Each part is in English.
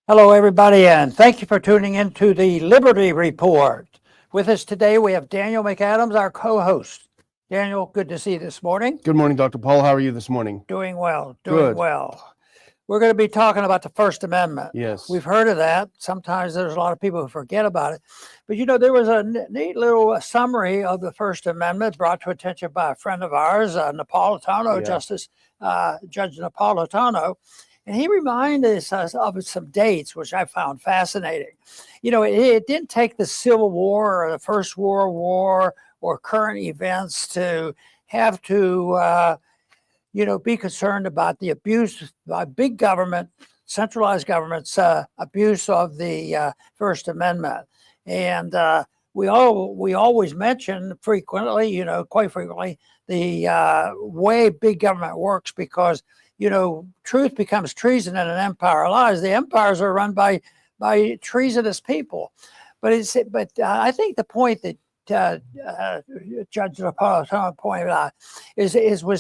Hello, everybody, and thank you for tuning in to the Liberty Report. With us today, we have Daniel McAdams, our co-host. Daniel, good to see you this morning. Good morning, Dr. Paul. How are you this morning? Doing well, Good. We're going to be talking about the First Amendment. Yes. We've heard of that. Sometimes there's a lot of people who forget about it. But, there was a neat little summary of the First Amendment brought to attention by a friend of ours, Napolitano, Judge Napolitano. And he reminded us of some dates, which I found fascinating. It didn't take the Civil War or the First World War or current events to have to, be concerned about the abuse by big government, centralized government's abuse of the First Amendment. And we always mention frequently, quite frequently, the way big government works because truth becomes treason and an empire lies. The empires are run by treasonous people. But I think the point that Judge Napolitano pointed out was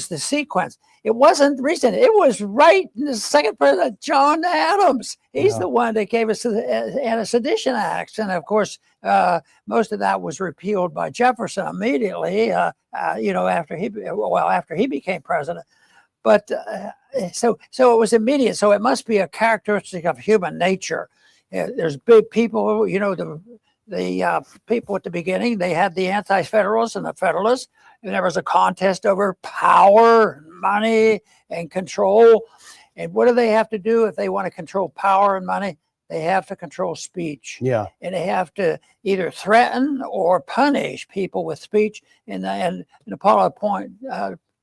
the sequence. It wasn't recent. It was right in the second president, John Adams. He's the one that gave us the Anti-Sedition Acts, and of course, most of that was repealed by Jefferson immediately. After he became president. But so it was immediate. So it must be a characteristic of human nature. There's big people, the people at the beginning, they had the anti-federalists and the federalists, and there was a contest over power, money, and control. And what do they have to do if they want to control power and money? They have to control speech. Yeah. And they have to either threaten or punish people with speech. And Apollo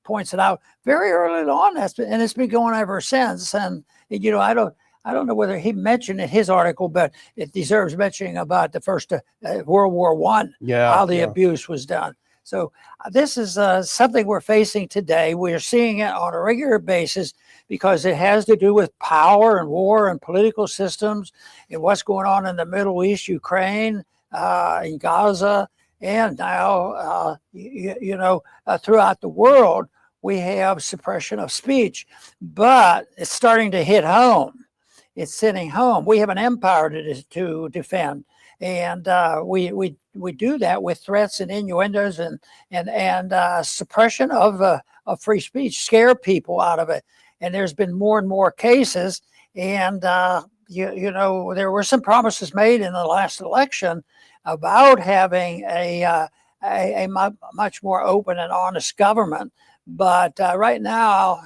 points it out very early on, and it's been going ever since. And I don't know whether he mentioned in his article, but it deserves mentioning about the first World War I, how the abuse was done. So this is something we're facing today. We're seeing it on a regular basis because it has to do with power and war and political systems and what's going on in the Middle East, Ukraine, in Gaza, and now, throughout the world. We have suppression of speech, but it's starting to hit home. It's hitting home. We have an empire to defend, and we do that with threats and innuendos and suppression of free speech, scare people out of it. And there's been more and more cases, and there were some promises made in the last election about having a much more open and honest government. But right now,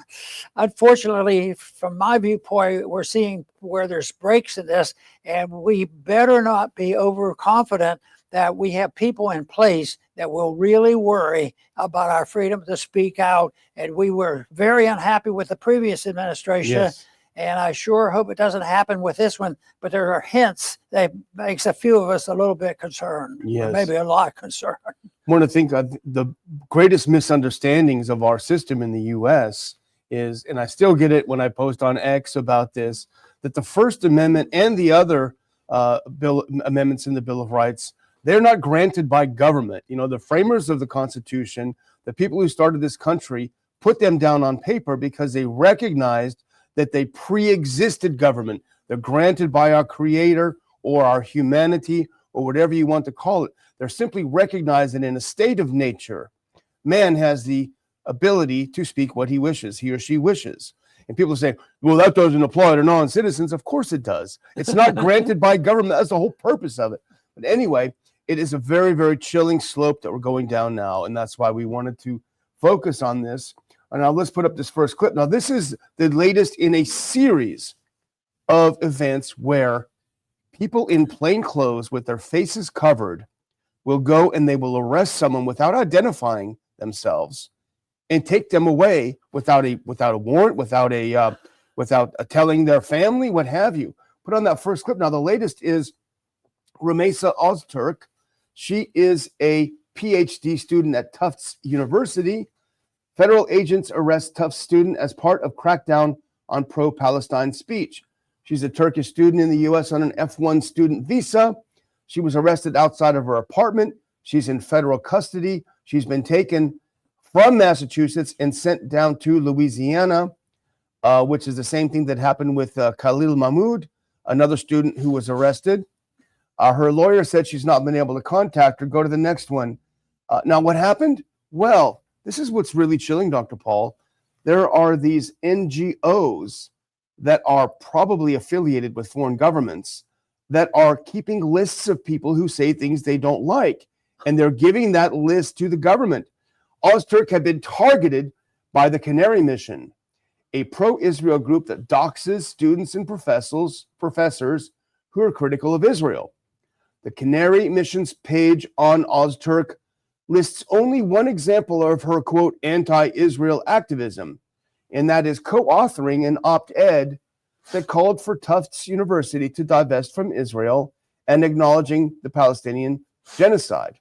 unfortunately, from my viewpoint, we're seeing where there's breaks in this, and we better not be overconfident that we have people in place that will really worry about our freedom to speak out. And we were very unhappy with the previous administration. Yes. And I sure hope it doesn't happen with this one. But there are hints that makes a few of us a little bit concerned, or maybe a lot concerned. One of the greatest misunderstandings of our system in the U.S. is, and I still get it when I post on X about this, that the First Amendment and the other amendments in the Bill of Rights, they're not granted by government. The framers of the Constitution, the people who started this country, put them down on paper because they recognized that they pre-existed government. They're granted by our Creator or our humanity or whatever you want to call it. They're simply recognized that in a state of nature, man has the ability to speak what he wishes, he or she wishes. And people say, well, that doesn't apply to non-citizens. Of course it does. It's not granted by government. That's the whole purpose of it. But anyway, it is a very, very chilling slope that we're going down now. And that's why we wanted to focus on this. And now let's put up this first clip. Now, this is the latest in a series of events where people in plain clothes with their faces covered will go and they will arrest someone without identifying themselves and take them away without a warrant, without telling their family, what have you. Put on that first clip. Now, the latest is Rumeysa Ozturk. She is a PhD student at Tufts University. Federal agents arrest Tufts student as part of crackdown on pro-Palestine speech. She's a Turkish student in the U.S. on an F1 student visa. She was arrested outside of her apartment. She's in federal custody. She's been taken from Massachusetts and sent down to Louisiana, which is the same thing that happened with Khalil Mahmoud, another student who was arrested. Her lawyer said she's not been able to contact her. Go to the next one. Now, what happened? Well, this is what's really chilling, Dr. Paul. There are these NGOs that are probably affiliated with foreign governments that are keeping lists of people who say things they don't like, and they're giving that list to the government. Ozturk had been targeted by the Canary Mission, a pro-Israel group that doxes students and professors who are critical of Israel. The Canary Mission's page on Ozturk lists only one example of her, quote, anti-Israel activism, and that is co-authoring an op-ed that called for Tufts University to divest from Israel and acknowledging the Palestinian genocide.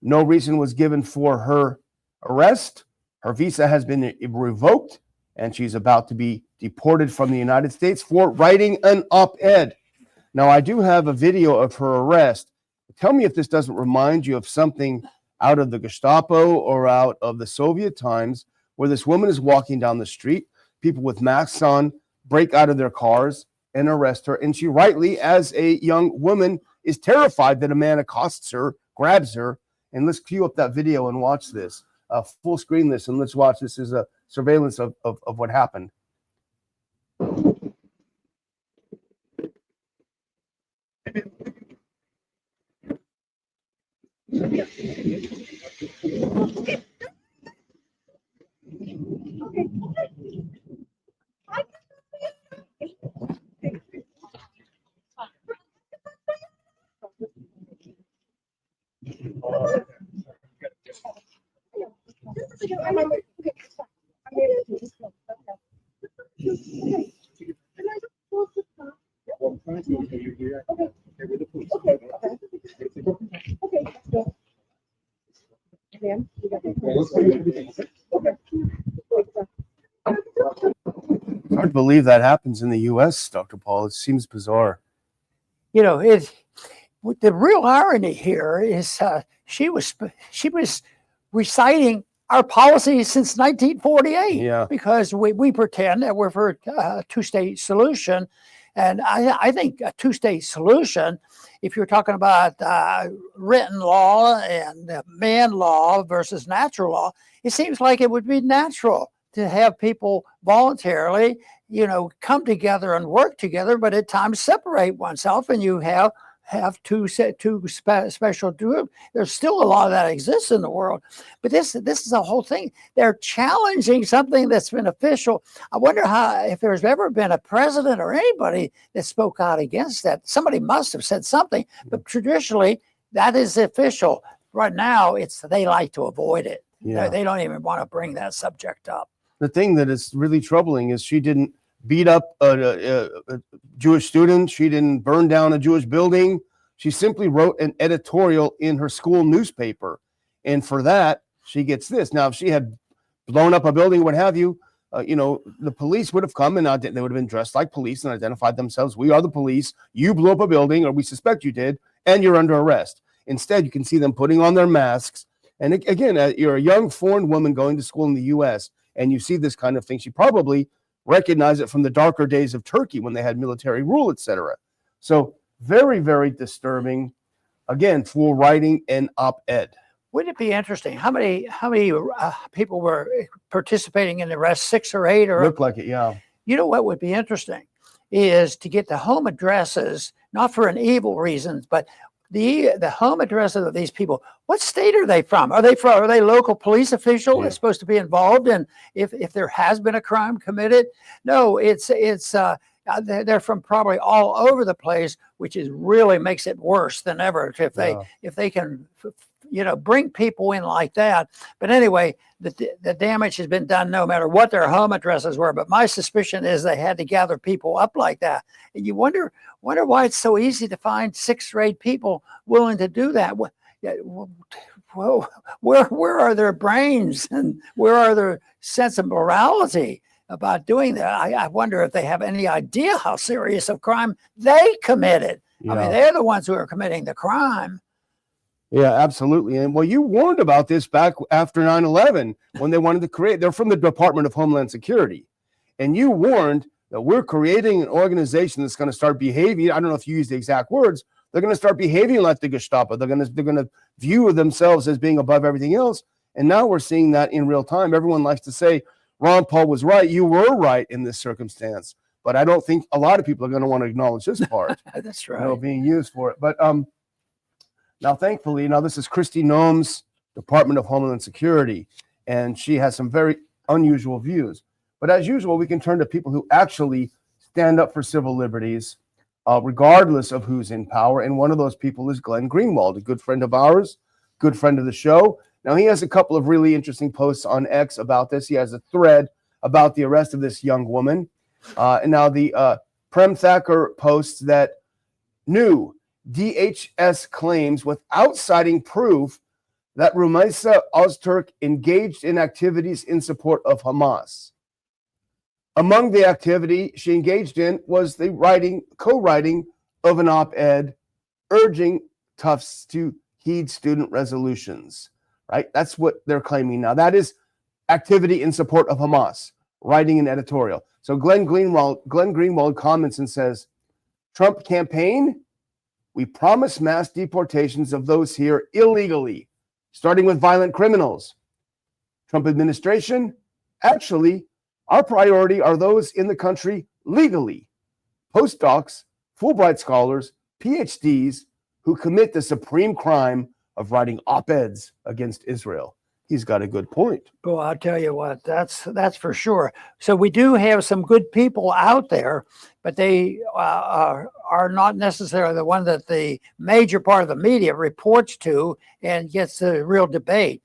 No reason was given for her arrest. Her visa has been revoked, and she's about to be deported from the United States for writing an op-ed. Now, I do have a video of her arrest. Tell me if this doesn't remind you of something out of the Gestapo or out of the Soviet times, where this woman is walking down the street, people with masks on break out of their cars and arrest her, and she rightly, as a young woman, is terrified that a man accosts her, grabs her, and let's cue up that video and watch this. Full screen this, and let's watch. This is a surveillance of what happened. It's hard to believe that happens in the U.S., Dr. Paul. It seems bizarre. You know, the real irony here is she was reciting our policies since 1948. Yeah. Because we pretend that we're for a two-state solution. And I think a two-state solution, if you're talking about written law and man law versus natural law, it seems like it would be natural to have people voluntarily, come together and work together, but at times separate oneself, and you have two special groups. There's still a lot of that exists in the world, but this is a whole thing. They're challenging something that's been official. I wonder if there's ever been a president or anybody that spoke out against that. Somebody must have said something, but traditionally that is official. Right now, they like to avoid it. Yeah. They don't even want to bring that subject up. The thing that is really troubling is she didn't beat up a Jewish student. She didn't burn down a Jewish building. She simply wrote an editorial in her school newspaper. And for that, she gets this. Now, if she had blown up a building, what have you, the police would have come and they would have been dressed like police and identified themselves. We are the police. You blew up a building, or we suspect you did, and you're under arrest. Instead, you can see them putting on their masks. And again, you're a young foreign woman going to school in the U.S., and you see this kind of thing. She probably recognized it from the darker days of Turkey when they had military rule, etc. So very, very disturbing, again, for writing an op-ed. Wouldn't it be interesting? How many people were participating in the arrest? 6 or 8? Or Looked like it, yeah. You know what would be interesting is to get the home addresses, not for an evil reason, but the home addresses of these people. What state are they from? Are they local police official that's supposed to be involved in if there has been a crime committed? No, they're from probably all over the place, which really makes it worse than ever if they can bring people in like that. But anyway, the damage has been done no matter what their home addresses were. But my suspicion is they had to gather people up like that. And you wonder why it's so easy to find 6 or 8 people willing to do that. Well, where are their brains and where are their sense of morality about doing that? I wonder if they have any idea how serious a crime they committed. Yeah. I mean, they're the ones who are committing the crime. Yeah, absolutely. And well, you warned about this back after 9/11 when they wanted to they're from the Department of Homeland Security. And you warned that we're creating an organization that's going to start behaving. I don't know if you use the exact words. They're going to start behaving like the Gestapo. They're going to view themselves as being above everything else. And now we're seeing that in real time. Everyone likes to say, Ron Paul was right. You were right in this circumstance. But I don't think a lot of people are going to want to acknowledge this part. That's right. Being used for it. But now, thankfully, this is Kristi Noem's Department of Homeland Security, and she has some very unusual views. But as usual, we can turn to people who actually stand up for civil liberties, regardless of who's in power. And one of those people is Glenn Greenwald, a good friend of ours, good friend of the show. Now, he has a couple of really interesting posts on X about this. He has a thread about the arrest of this young woman. And now the Prem Thacker posts that new DHS claims without citing proof that Rumaisa Ozturk engaged in activities in support of Hamas. Among the activity she engaged in was the co-writing of an op-ed urging Tufts to heed student resolutions, right? That's what they're claiming now. That is activity in support of Hamas, writing an editorial. So Glenn Greenwald comments and says, Trump campaign, we promise mass deportations of those here illegally, starting with violent criminals. Trump administration, actually, our priority are those in the country legally. Postdocs, Fulbright scholars, PhDs who commit the supreme crime of writing op-eds against Israel. He's got a good point. Well, I'll tell you what, that's for sure. So we do have some good people out there, but they are not necessarily the one that the major part of the media reports to and gets the real debate.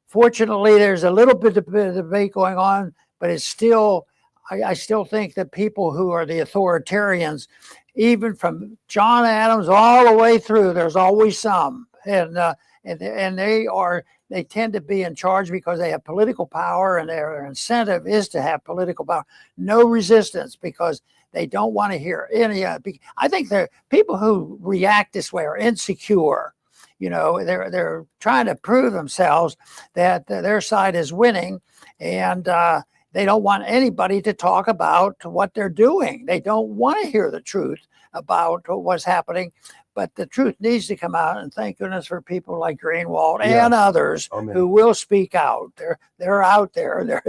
Fortunately, there's a little bit of debate going on, but it's still, I still think that people who are the authoritarians, even from John Adams all the way through, there's always some, and they tend to be in charge because they have political power, and their incentive is to have political power. No resistance, because they don't want to hear any. I think the people who react this way are insecure. They're trying to prove themselves that their side is winning, and they don't want anybody to talk about what they're doing. They don't want to hear the truth about what's happening. But the truth needs to come out, and thank goodness for people like Greenwald and others who will speak out. They're out there.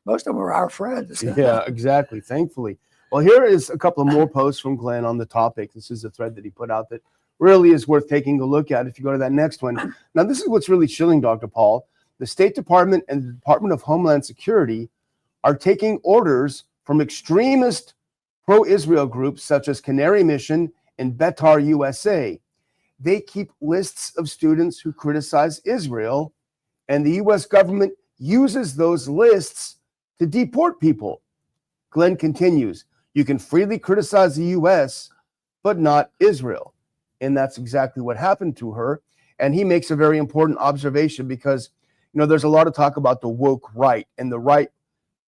Most of them are our friends. Yeah, exactly. Thankfully. Well, here is a couple of more posts from Glenn on the topic. This is a thread that he put out that really is worth taking a look at if you go to that next one. Now, this is what's really chilling, Dr. Paul. The State Department and the Department of Homeland Security are taking orders from extremist pro-Israel groups such as Canary Mission and Betar USA. They keep lists of students who criticize Israel, and the U.S. government uses those lists to deport people. Glenn continues, you can freely criticize the U.S., but not Israel. And that's exactly what happened to her. And he makes a very important observation because, there's a lot of talk about the woke right, and the right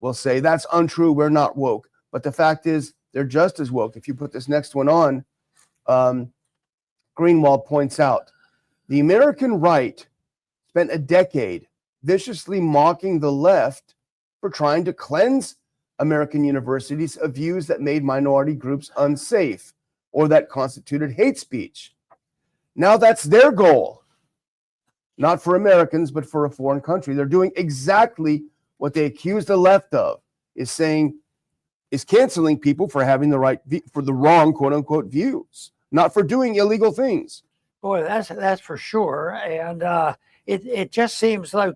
will say, that's untrue, we're not woke. But the fact is, they're just as woke. If you put this next one on, Greenwald points out, the American right spent a decade viciously mocking the left for trying to cleanse American universities of views that made minority groups unsafe or that constituted hate speech. Now that's their goal, not for Americans, but for a foreign country. They're doing exactly what they accuse the left of, is canceling people for having for the wrong, quote unquote, views, not for doing illegal things. Boy, that's for sure. And it just seems like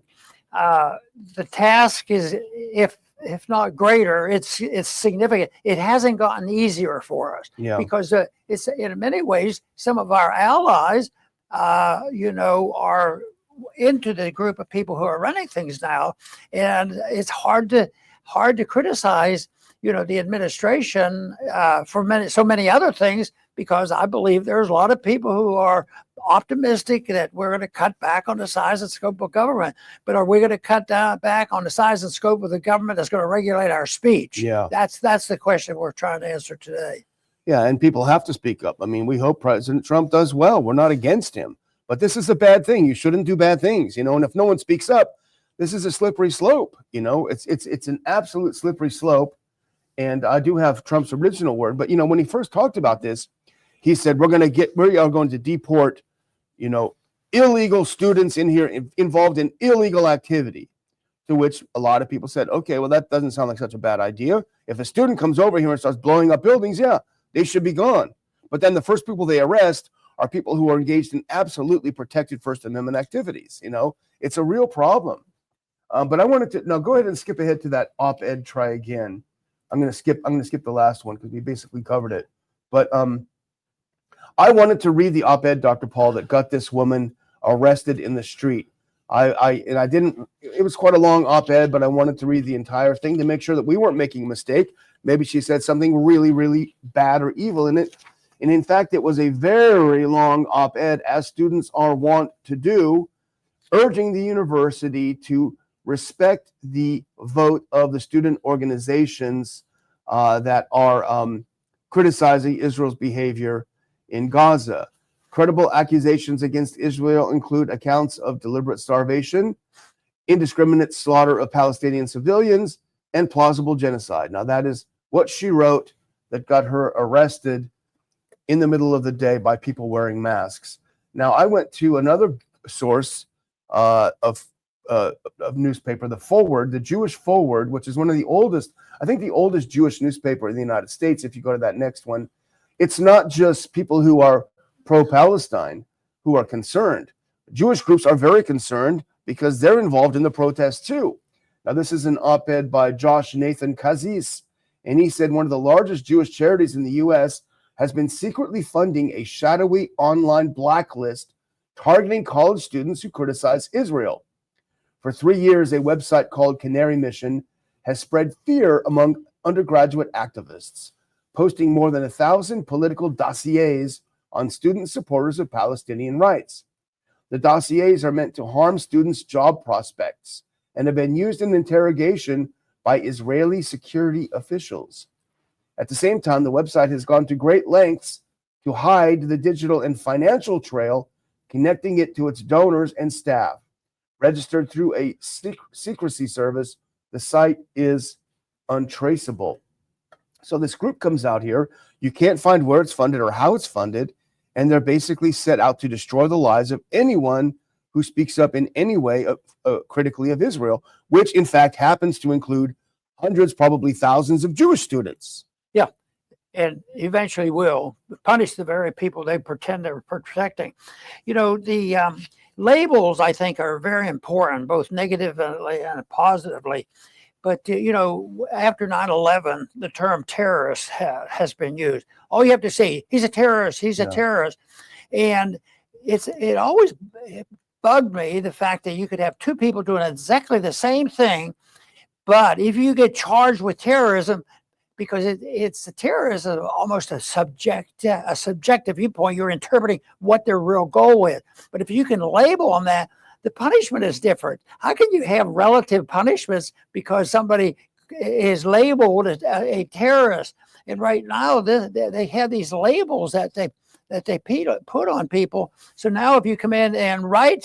the task is, if not greater, it's significant. It hasn't gotten easier for us because it's in many ways some of our allies, are into the group of people who are running things now, and it's hard to criticize the administration for so many other things, because I believe there's a lot of people who are optimistic that we're going to cut back on the size and scope of government. But are we going to cut back on the size and scope of the government that's going to regulate our speech? Yeah. That's the question we're trying to answer today. Yeah, and people have to speak up. I mean, we hope President Trump does well. We're not against him. But this is a bad thing. You shouldn't do bad things, and if no one speaks up, this is a slippery slope. It's an absolute slippery slope. And I do have Trump's original word, but when he first talked about this, he said, we are going to deport, illegal students in here involved in illegal activity. To which a lot of people said, okay, well, that doesn't sound like such a bad idea. If a student comes over here and starts blowing up buildings, yeah, they should be gone. But then the first people they arrest are people who are engaged in absolutely protected First Amendment activities. It's a real problem. But I wanted to now go ahead and skip ahead to that op-ed. Try again. I'm going to skip the last one because we basically covered it. But I wanted to read the op-ed, Dr. Paul, that got this woman arrested in the street. I didn't. It was quite a long op-ed, but I wanted to read the entire thing to make sure that we weren't making a mistake. Maybe she said something really, really bad or evil in it. And in fact, it was a very long op-ed, as students are wont to do, urging the university to respect the vote of the student organizations that are criticizing Israel's behavior in Gaza. Credible accusations against Israel include accounts of deliberate starvation, indiscriminate slaughter of Palestinian civilians, and plausible genocide. Now, that is what she wrote that got her arrested in the middle of the day by people wearing masks. Now, I went to another source of newspaper, the Forward, the Jewish Forward, which is one of the oldest, I think the oldest Jewish newspaper in the United States. If you go to that next one, it's not just people who are pro-Palestine who are concerned. Jewish groups are very concerned because they're involved in the protests too. Now, this is an op-ed by Josh Nathan Kazis, and he said one of the largest Jewish charities in the U.S. has been secretly funding a shadowy online blacklist targeting college students who criticize Israel. For 3 years, a website called Canary Mission has spread fear among undergraduate activists, posting more than 1,000 political dossiers on student supporters of Palestinian rights. The dossiers are meant to harm students' job prospects and have been used in interrogation by Israeli security officials. At the same time, the website has gone to great lengths to hide the digital and financial trail connecting it to its donors and staff. Registered through a secrecy service, the site is untraceable. So this group comes out here. You can't find where it's funded or how it's funded, and they're basically set out to destroy the lives of anyone who speaks up in any way critically of Israel, which in fact happens to include hundreds, probably thousands of Jewish students. Yeah, and eventually will punish the very people they pretend they're protecting. The labels, I think, are very important, both negatively and positively. But, after 9/11, the term terrorist has been used. All you have to say, he's a terrorist, he's a terrorist. And it always bugged me, the fact that you could have two people doing exactly the same thing, but if you get charged with terrorism, because it's the terrorism, almost a subjective viewpoint, you're interpreting what their real goal is. But if you can label them that, the punishment is different. How can you have relative punishments because somebody is labeled as a terrorist? And right now, they have these labels that they put on people. So now, if you come in and write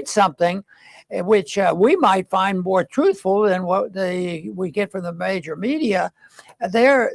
something, which we might find more truthful than what we get from the major media, they're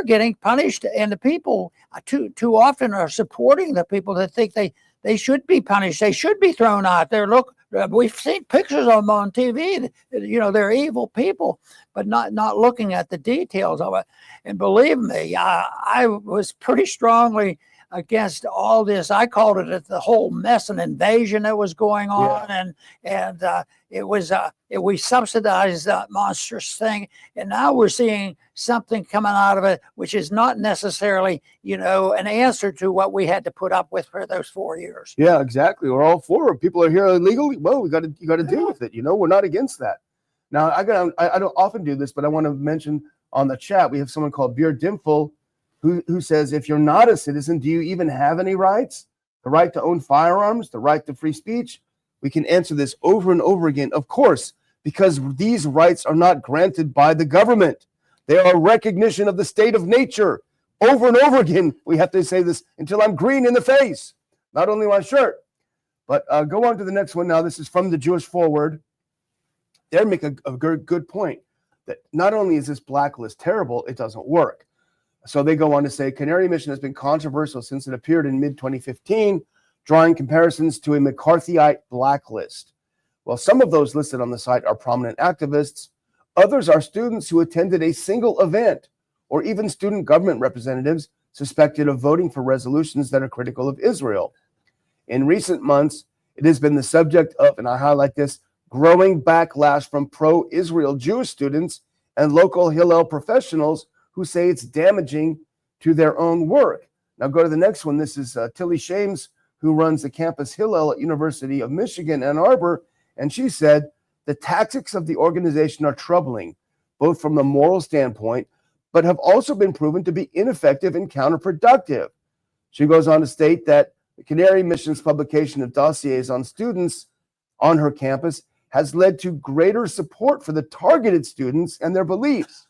getting punished, and the people too often are supporting the people that think they should be punished. They should be thrown out there. Look, we've seen pictures of them on TV. They're evil people, but not looking at the details of it. And believe me, I was pretty strongly against all this. I called it the whole mess and invasion that was going on, and it was we subsidized that monstrous thing, and now we're seeing something coming out of it, which is not necessarily an answer to what we had to put up with for those 4 years. Yeah, exactly. We're all for it. People are here illegally. Well, you got to deal with it. We're not against that. Now, I don't often do this, but I want to mention on the chat we have someone called Beer Dimful, who says, if you're not a citizen, do you even have any rights? The right to own firearms, the right to free speech? We can answer this over and over again. Of course, because these rights are not granted by the government. They are a recognition of the state of nature. Over and over again, we have to say this until I'm green in the face. Not only my shirt. But go on to the next one now. This is from the Jewish Forward. They make a good point. that not only is this blacklist terrible, it doesn't work. So they go on to say, Canary Mission has been controversial since it appeared in mid-2015, drawing comparisons to a McCarthyite blacklist. Well, some of those listed on the site are prominent activists. Others are students who attended a single event, or even student government representatives suspected of voting for resolutions that are critical of Israel. In recent months, it has been the subject of, and I highlight this, growing backlash from pro-Israel Jewish students and local Hillel professionals who say it's damaging to their own work. Now go to the next one. This is Tilly Shames, who runs the campus Hillel at University of Michigan, Ann Arbor, and she said, the tactics of the organization are troubling, both from the moral standpoint, but have also been proven to be ineffective and counterproductive. She goes on to state that the Canary Mission's publication of dossiers on students on her campus has led to greater support for the targeted students and their beliefs,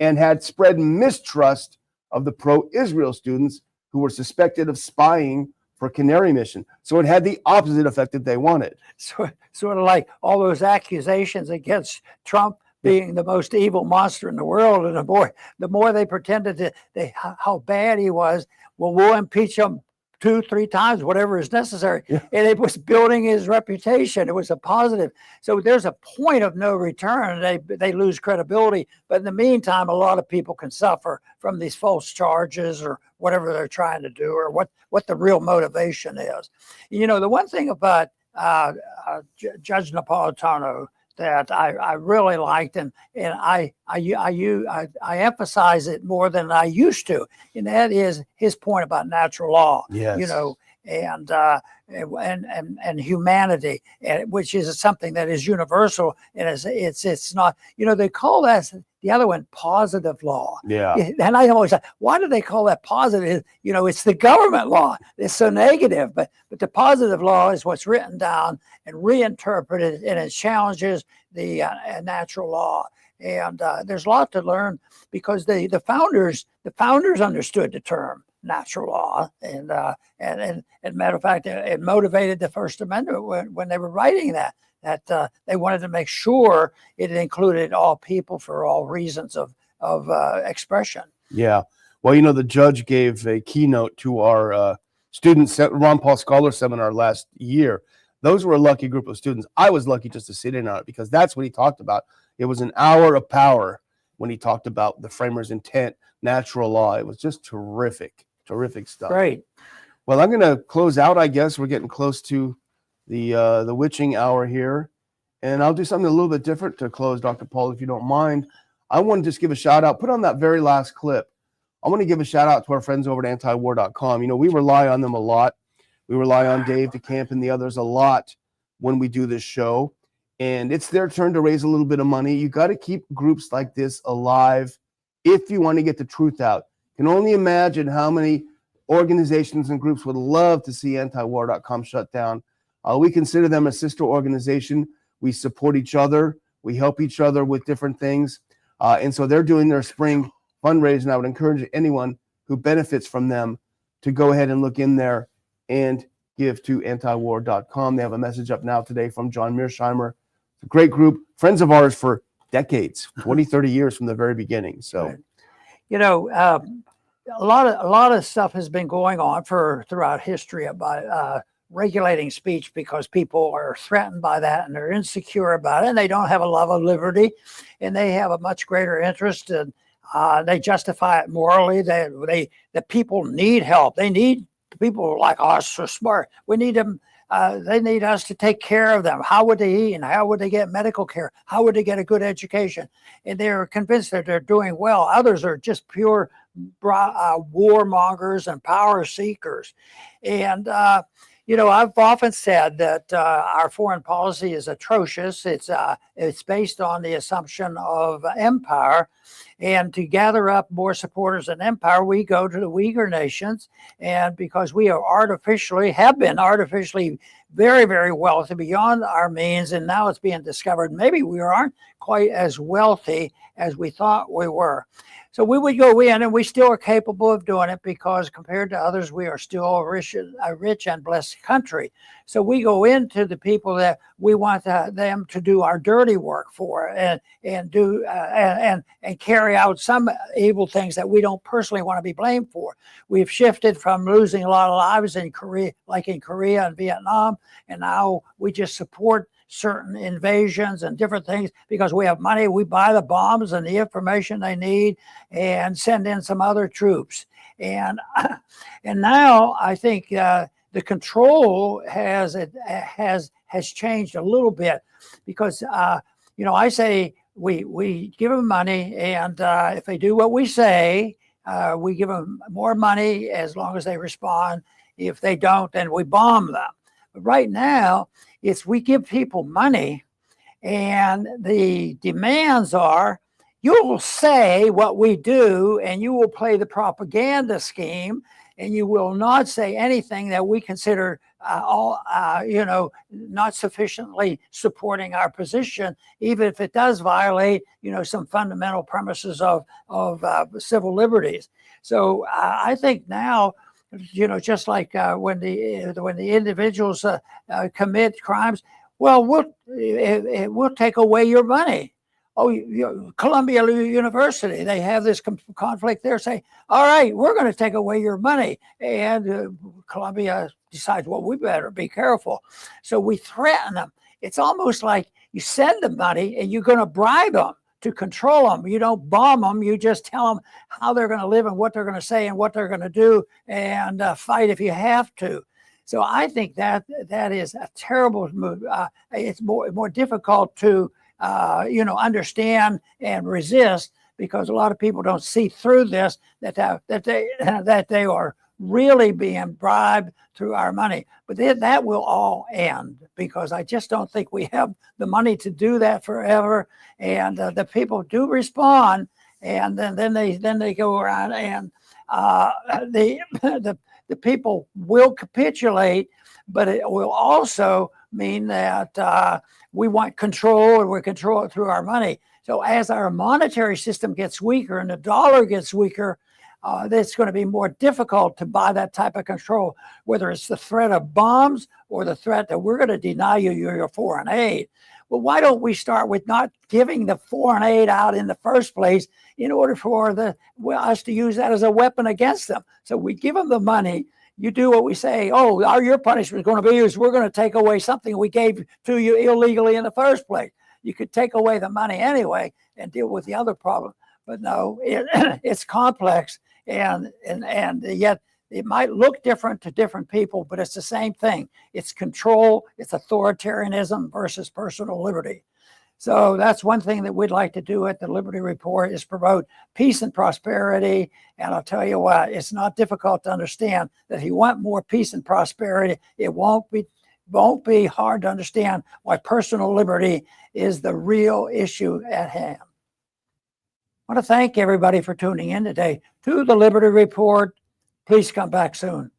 and had spread mistrust of the pro-Israel students who were suspected of spying for Canary Mission. So it had the opposite effect that they wanted. Sort of like all those accusations against Trump being the most evil monster in the world, and the more they pretended to how bad he was, well, we'll impeach him 2-3 times, whatever is necessary. Yeah. And it was building his reputation. It was a positive. So there's a point of no return. They lose credibility. But in the meantime, a lot of people can suffer from these false charges or whatever they're trying to do, or what the real motivation is. You know, the one thing about Judge Napolitano that I really liked, and I emphasize it more than I used to, and that is his point about natural law. Yes. You know, and humanity, which is something that is universal, and it's not. You know, they call that the other one positive law. Yeah. And I always say, why do they call that positive? You know, it's the government law. It's so negative, but the positive law is what's written down and reinterpreted, and it challenges the natural law. And there's a lot to learn, because the founders understood the term natural law, and matter of fact, it motivated the First Amendment when they were writing that they wanted to make sure it included all people for all reasons of expression. Yeah. Well, you know, the judge gave a keynote to our student Ron Paul Scholar Seminar last year. Those were a lucky group of students. I was lucky just to sit in on it, because that's what he talked about. It was an hour of power when he talked about the framers' intent, natural law. It was just terrific stuff. Great. Well, I'm going to close out, I guess. We're getting close to the witching hour here. And I'll do something a little bit different to close, Dr. Paul, if you don't mind. I want to just give a shout out. Put on that very last clip. I want to give a shout out to our friends over at antiwar.com. You know, we rely on them a lot. We rely on Dave DeCamp and the others a lot when we do this show. And it's their turn to raise a little bit of money. You got to keep groups like this alive if you want to get the truth out. You can only imagine how many organizations and groups would love to see antiwar.com shut down. We consider them a sister organization. We support each other. We help each other with different things. And so they're doing their spring fundraising. I would encourage anyone who benefits from them to go ahead and look in there and give to antiwar.com. They have a message up now today from John Mearsheimer. It's a great group, friends of ours for decades, 20, 30 years from the very beginning. So, you know, a lot of stuff has been going on throughout history about regulating speech, because people are threatened by that and they're insecure about it, and they don't have a love of liberty, and they have a much greater interest, and they justify it morally. The people need help. They need people like us who are smart. We need them. They need us to take care of them. How would they eat, and how would they get medical care? How would they get a good education? And they're convinced that they're doing well. Others are just pure warmongers and power seekers. And you know, I've often said that our foreign policy is atrocious. It's based on the assumption of empire. And to gather up more supporters in empire, we go to the weaker nations. And because we have been artificially very, very wealthy beyond our means, and now it's being discovered maybe we aren't quite as wealthy as we thought we were. So we would go in, and we still are capable of doing it because compared to others, we are still a rich and blessed country. So we go into the people that we want them to do our dirty work for, and do and carry out some evil things that we don't personally want to be blamed for. We've shifted from losing a lot of lives in Korea, like in Korea and Vietnam, and now we just support certain invasions and different things because we have money. We buy the bombs and the information they need and send in some other troops. And now I think the control has changed a little bit because I say we give them money, and if they do what we say, we give them more money as long as they respond. If they don't, then we bomb them. But right now, we give people money, and the demands are you will say what we do, and you will play the propaganda scheme, and you will not say anything that we consider not sufficiently supporting our position, even if it does violate, some fundamental premises of civil liberties. So I think now, just like when the individuals commit crimes, well, we'll take away your money. Oh, Columbia University, they have this conflict there, say, all right, we're going to take away your money. And Columbia decides, well, we better be careful. So we threaten them. It's almost like you send them money and you're going to bribe them to control them. You don't bomb them. You just tell them how they're going to live and what they're going to say and what they're going to do, and fight if you have to. So I think that is a terrible move. It's more difficult to understand and resist because a lot of people don't see through this that they are really being bribed through our money. But that will all end because I just don't think we have the money to do that forever. And the people do respond, and then they go around, and the people will capitulate, but it will also mean that we want control, and we control it through our money. So as our monetary system gets weaker and the dollar gets weaker, it's going to be more difficult to buy that type of control, whether it's the threat of bombs or the threat that we're going to deny you your foreign aid. Well, why don't we start with not giving the foreign aid out in the first place in order for us to use that as a weapon against them? So we give them the money. You do what we say. Oh, your punishment is going to be is we're going to take away something we gave to you illegally in the first place. You could take away the money anyway and deal with the other problem. But no, it's complex, and yet it might look different to different people, but it's the same thing. It's control, it's authoritarianism versus personal liberty. So that's one thing that we'd like to do at the Liberty Report is promote peace and prosperity. And I'll tell you what, it's not difficult to understand that if you want more peace and prosperity, it won't be hard to understand why personal liberty is the real issue at hand. I want to thank everybody for tuning in today to the Liberty Report. Please come back soon.